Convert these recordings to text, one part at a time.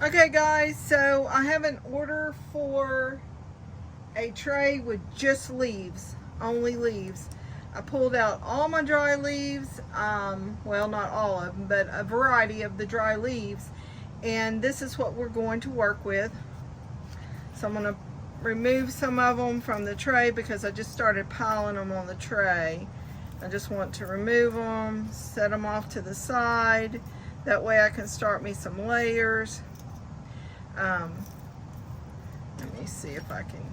Okay guys, so I have an order for a tray with just leaves, only leaves. I pulled out all my dry leaves, well, not all of them, but a variety of the dry leaves, and this is what we're going to work with. So I'm going to remove some of them from the tray because I just started piling them on the tray. I just want to remove them, set them off to the side. That way I can start me some layers. Um, Let me see if I can.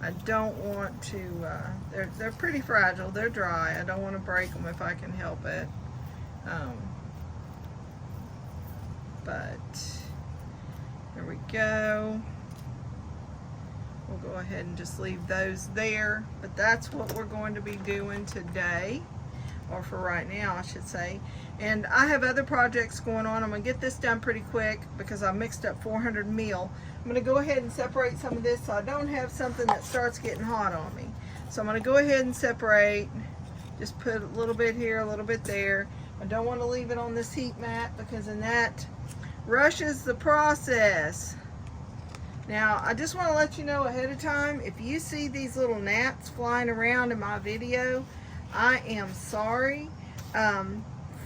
I don't want to, they're pretty fragile. They're dry. I don't want to break them if I can help it. Um, but there we go. We'll go ahead and just leave those there. But that's what we're going to be doing today, or for right now, I should say. And I have other projects going on. I'm going to get this done pretty quick because I mixed up 400 meal. I'm going to go ahead and separate some of this so I don't have something that starts getting hot on me. So I'm going to go ahead and separate. Just put a little bit here, a little bit there. I don't want to leave it on this heat mat because then that rushes the process. Now, I just want to let you know ahead of time, if you see these little gnats flying around in my video, I am sorry.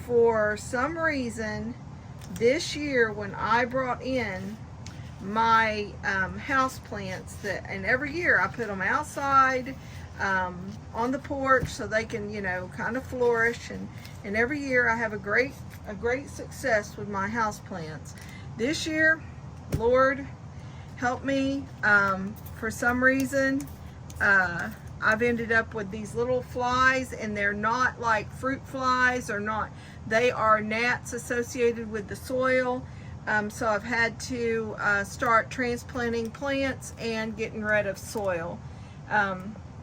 For some reason, this year when I brought in my house plants, and every year I put them outside on the porch so they can, you know, kind of flourish, and every year I have a great success with my house plants. This year, Lord help me, for some reason I've ended up with these little flies, and they're not like fruit flies, or not, they are gnats associated with the soil. So I've had to start transplanting plants and getting rid of soil,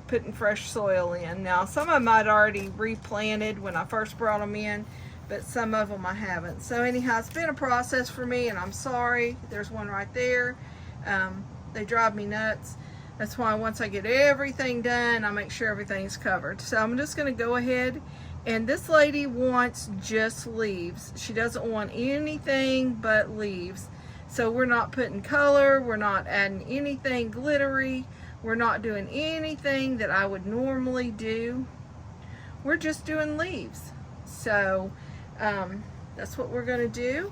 putting fresh soil in. Now some of them I'd already replanted when I first brought them in, but some of them I haven't. So anyhow, it's been a process for me, and I'm sorry. There's one right there. They drive me nuts. That's why once I get everything done, I make sure everything's covered. So I'm just going to go ahead, and this lady wants just leaves. She doesn't want anything but leaves. So we're not putting color, we're not adding anything glittery, we're not doing anything that I would normally do. We're just doing leaves. So that's what we're going to do.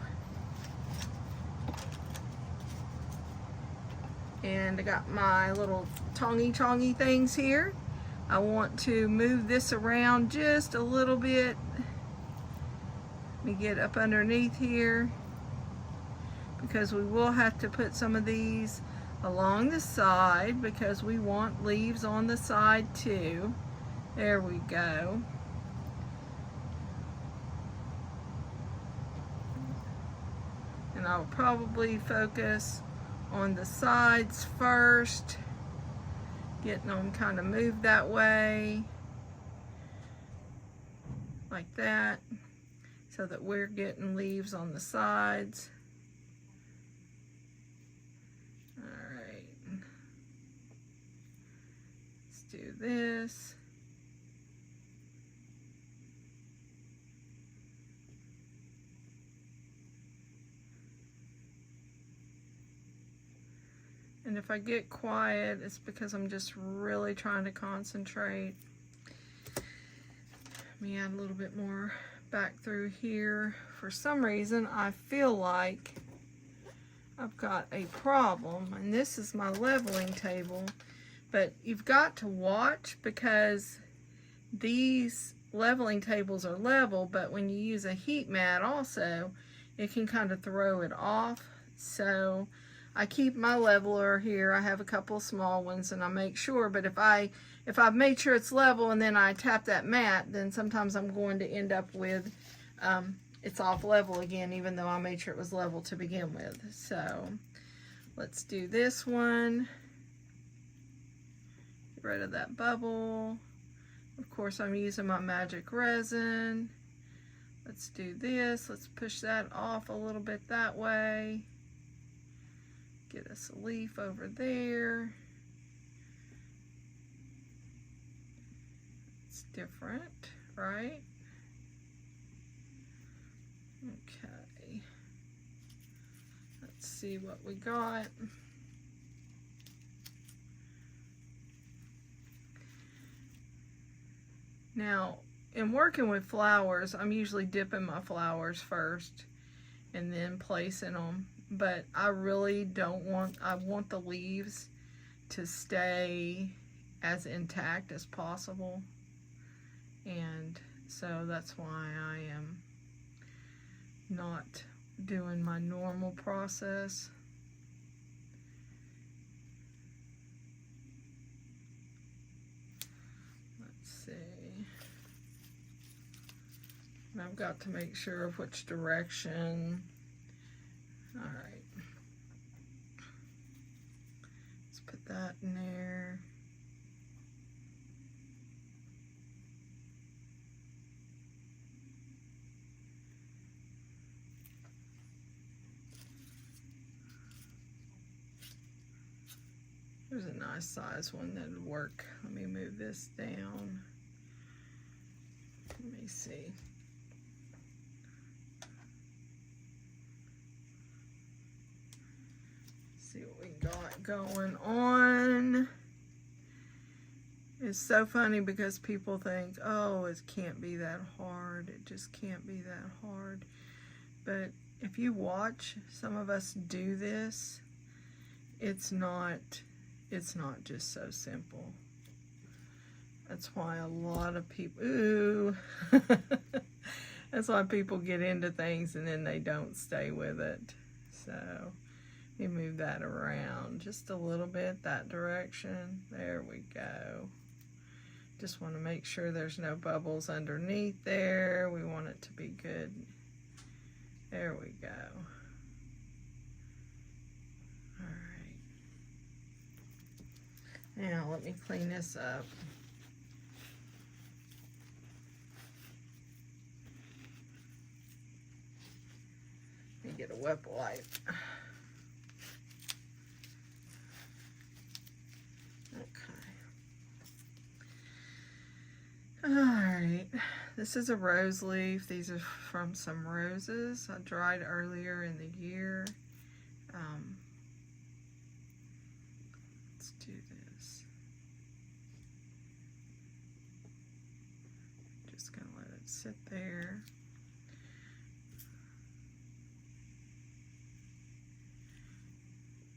And I got my little tongy things here. I want to move this around just a little bit. Let me get up underneath here, because we will have to put some of these along the side because we want leaves on the side too. There we go. And I'll probably focus on the sides first, getting them kind of moved that way, like that, so that we're getting leaves on the sides. All right, let's do this. And if I get quiet, it's because I'm just really trying to concentrate. Let me add a little bit more back through here. For some reason, I feel like I've got a problem, and this is my leveling table. But you've got to watch, because these leveling tables are level, but when you use a heat mat also, it can kind of throw it off. So I keep my leveler here. I have a couple of small ones, and I make sure, but if I've made sure it's level and then I tap that mat, then sometimes I'm going to end up with it's off level again, even though I made sure it was level to begin with. So let's do this one. Get rid of that bubble. Of course, I'm using my magic resin. Let's do this. Let's push that off a little bit that way. Get us a leaf over there. It's different, right? Okay. Let's see what we got. Now, in working with flowers, I'm usually dipping my flowers first and then placing them. But I really don't want, I want the leaves to stay as intact as possible. And so that's why I am not doing my normal process. Let's see. And I've got to make sure of which direction. All right. Let's put that in there. There's a nice size one that would work. Let me move this down. Let me see. See what we got going on. It's so funny because people think, oh, it can't be that hard. It just can't be that hard. But if you watch some of us do this, it's not just so simple. That's why a lot of people, ooh, that's why people get into things and then they don't stay with it. So you move that around just a little bit, that direction. There we go. Just want to make sure there's no bubbles underneath there. We want it to be good. There we go. Now let me clean this up. Let me get a wet wipe. Okay. Alright. This is a rose leaf. These are from some roses I dried earlier in the year. Let's do this. Just gonna let it sit there.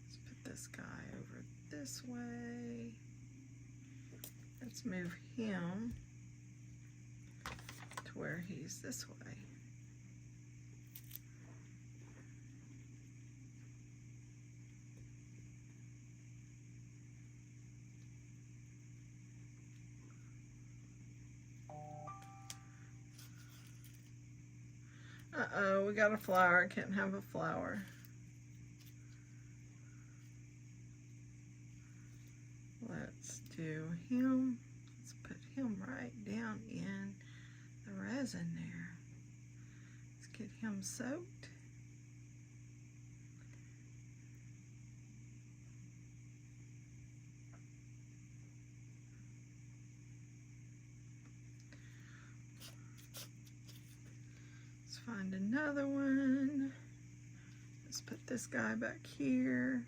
Let's put this guy over this way. Let's move him to where he's this way. Uh-oh, we got a flower. I can't have a flower. Let's do him. Let's put him right down in the resin there. Let's get him soaked. Find another one. Let's put this guy back here.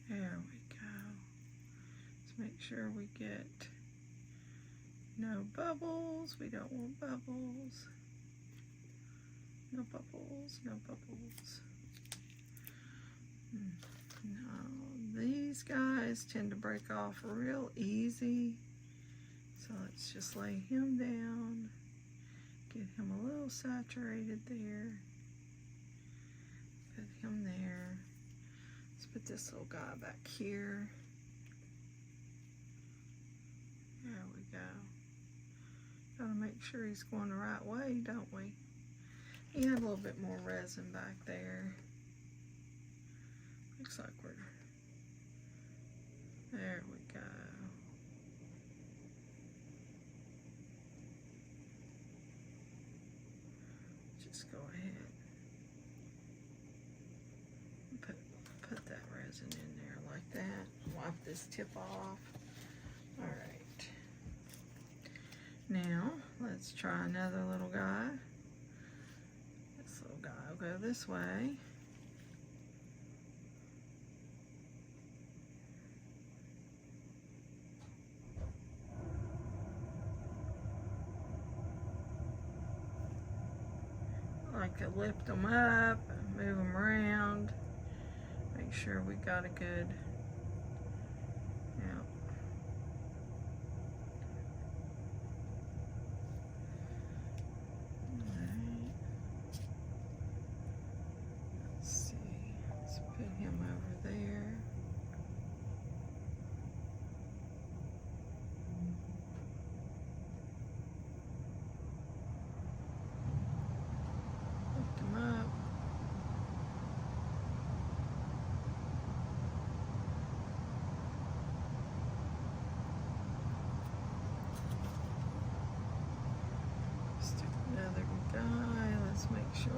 There we go. Let's make sure we get no bubbles. We don't want bubbles. No bubbles, no bubbles. No, these guys tend to break off real easy. So let's just lay him down, get him a little saturated there, put him there. Let's put this little guy back here. There we go. Gotta make sure he's going the right way, don't we? He had a little bit more resin back there. Looks like we're, there we go. Just go ahead and put that resin in there like that. Wipe this tip off. All right. Now let's try another little guy. This little go this way. I like to lift them up, move them around, make sure we got a good, yeah. Let's see, let's put him over there. Lift him up. Stick another guy, let's make sure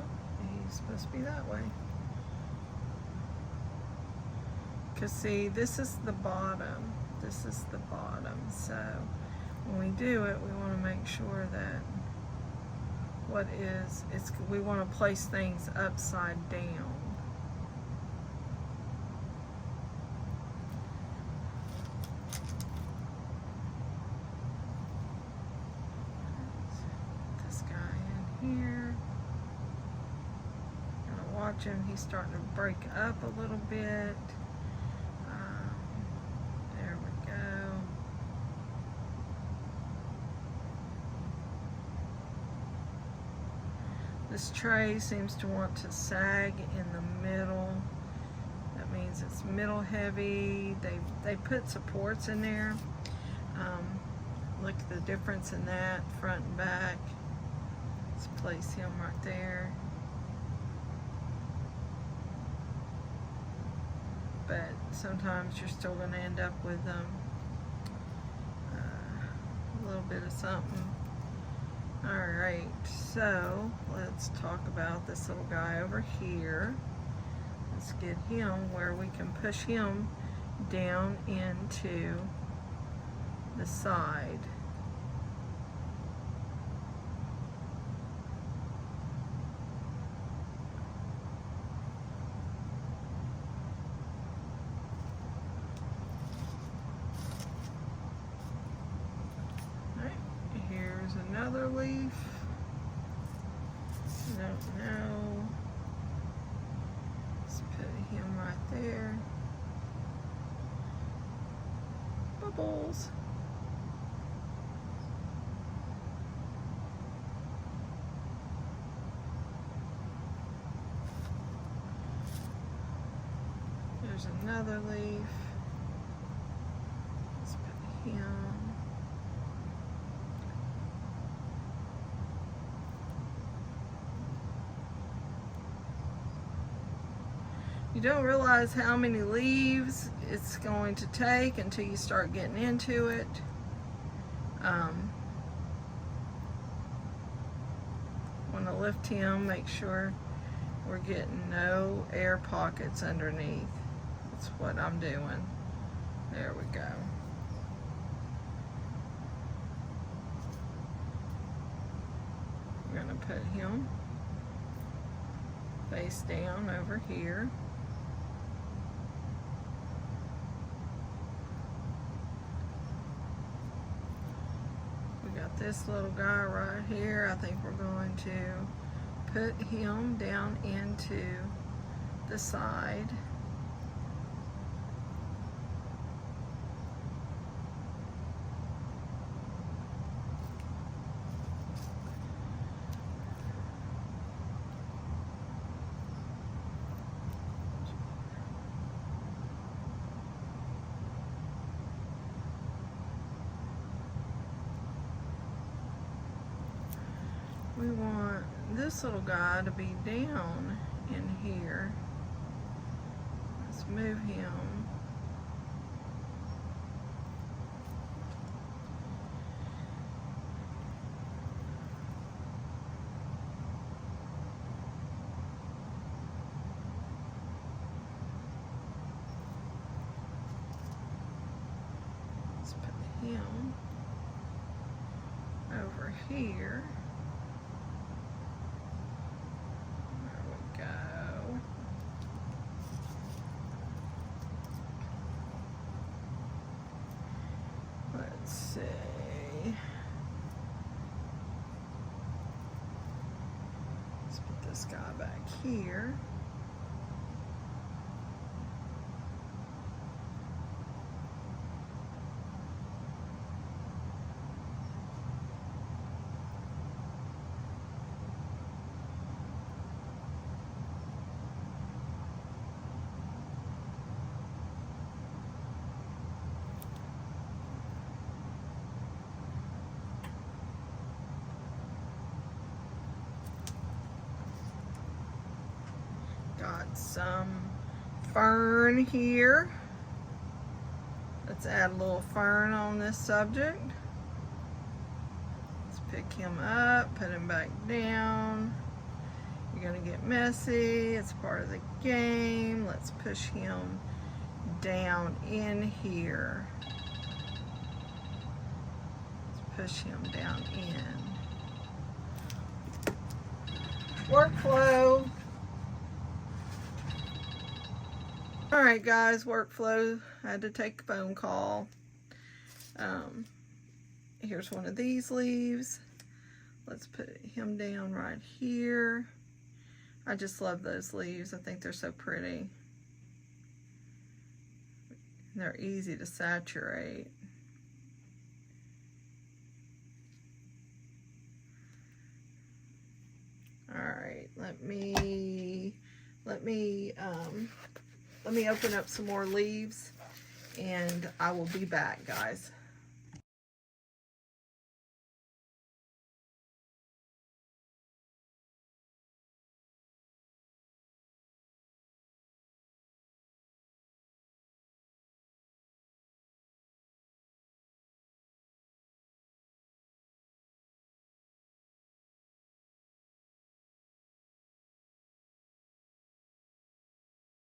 he's supposed to be that way. Because see, this is the bottom. This is the bottom. So when we do it, we want to make sure that we want to place things upside down. Put this guy in here. Gonna watch him. He's starting to break up a little bit. There we go. This tray seems to want to sag in the middle. That means it's middle heavy. They put supports in there. Look at the difference in that, front and back. Let's place him right there. But sometimes you're still going to end up with a little bit of something. Alright, so let's talk about this little guy over here. Let's get him where we can push him down into the side. Another leaf. I don't know. Let's put him right there. Bubbles. There's another leaf. Let's put him. You don't realize how many leaves it's going to take until you start getting into it. Want to lift him, make sure we're getting no air pockets underneath. That's what I'm doing. There we go. We're going to put him face down over here. This little guy right here, I think we're going to put him down into the side. We want this little guy to be down in here. Let's move him. Let's put him over here. There we see. Let's put this guy back here. Got some fern here. Let's add a little fern on this subject. Let's pick him up, put him back down. You're gonna get messy, it's part of the game. Let's push him down in here. Let's push him down in. Workflow. All right, guys, workflow. I had to take a phone call. Here's one of these leaves. Let's put him down right here. I just love those leaves. I think they're so pretty. They're easy to saturate. All right, let me open up some more leaves and I will be back, guys.